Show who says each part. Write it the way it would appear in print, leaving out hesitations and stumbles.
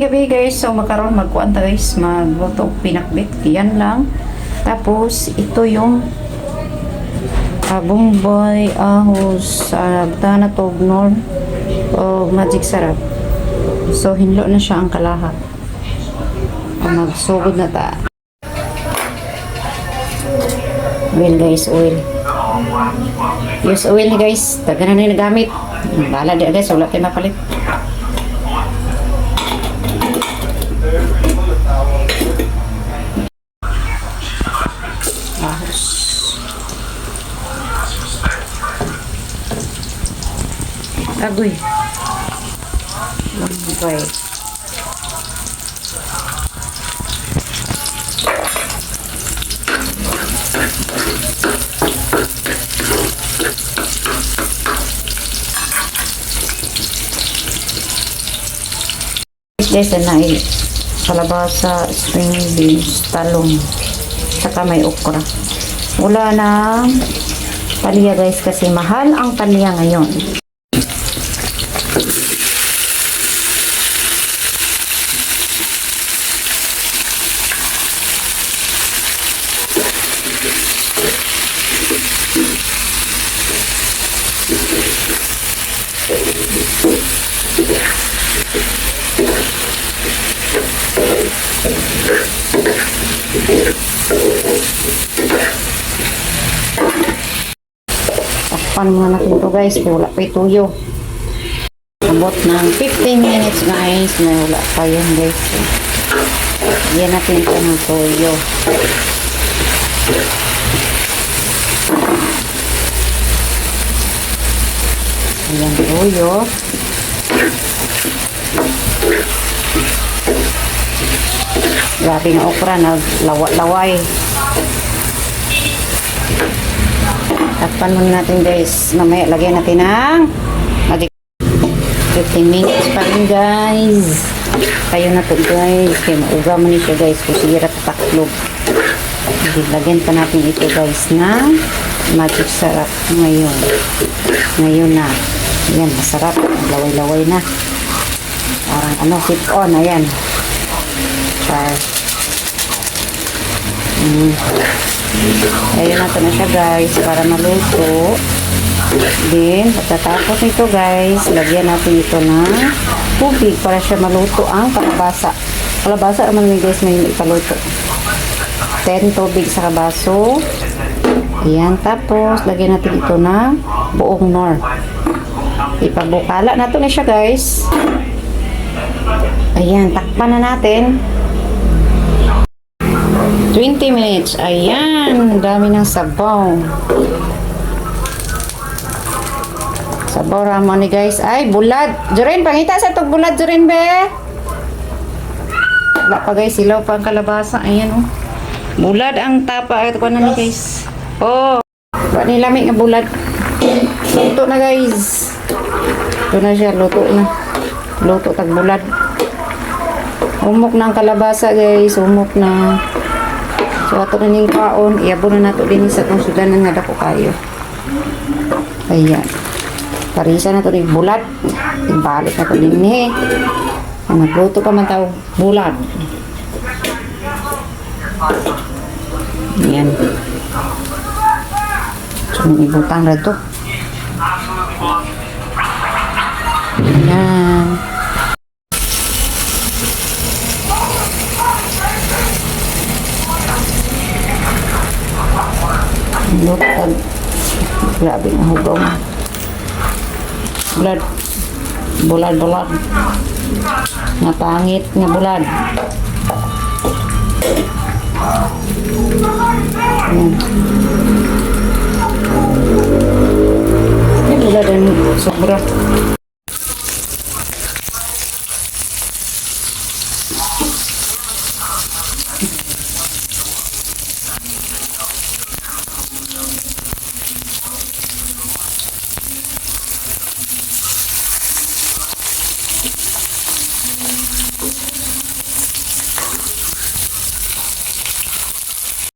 Speaker 1: Maayong gabi guys. So makaroon magkuan ta guys, magluto og pinakbit. Yan lang. Tapos ito yung bumboy, ahos, butana tognor o magic sarap. So hinlo na siya ang kalahat. Magsugod na ta. Oil guys, oil. Use oil ni guys. Taga na nagamit. Bala di guys, wala tayo mapalit. Ahos. Agoy. Bumboy. Guys, na kalabasa, string beans, talong, saka may okra. Wala na palya guys kasi mahal ang palya ngayon. Takpan muna natin ito guys, wala pa ituyo. Abot ng 15 minutes guys, na wala pa yun guys. Yan natin ito ng tuyo. Ayan tuyo. Grabe na okra, naglaway. Takpan muna natin guys. Mamaya lagyan natin ng 15 minutes pa rin guys. Kayo na to guys. Kaya mauga mo siya guys. Kusira tataklob. Lagyan pa natin ito guys na magic sarap ngayon. Ngayon na. Ayan, masarap. Laway-laway na. Parang hit on. Ayan. Ayun natin na siya guys para maluto. Then pagkatapos nito guys, lagyan natin ito ng tubig para siya maluto ang kalabasa. Kalabasa naman guys may ipaluto. 10 tubig sa kabaso. Ayan, tapos lagyan natin ito ng buong nor. Ipabukala natin na siya guys. Ayan, takpan na natin 20 minutes. Ayan, dami ng sabaw. Sabaw ramon ni guys. Ay, bulad. Jorin, pangita sa itong bulad, Jorin, be. Wala pa guys, silaw pa ang kalabasa. Ayan, oh. Bulad ang tapa. Ito pa na ni guys. Oh, wala nilamig nga bulad. Luto na guys. Ito na siya, luto na. Luto tag bulad. Umok na ang kalabasa guys. Umok na. So ato na ning kaon, iabo na nato din sa kung sudanan nga dako kayo. Ayan. Parisa na to ning bulat. Ibalik na to din ni. Nagluto pa man taw bulat. Ayan. So ibutang ra to. Ayan. Lutag. Grabe na hugaw. Bulad. Bulad. Napangit nga bulad. Ayan. Bulad ang sobra.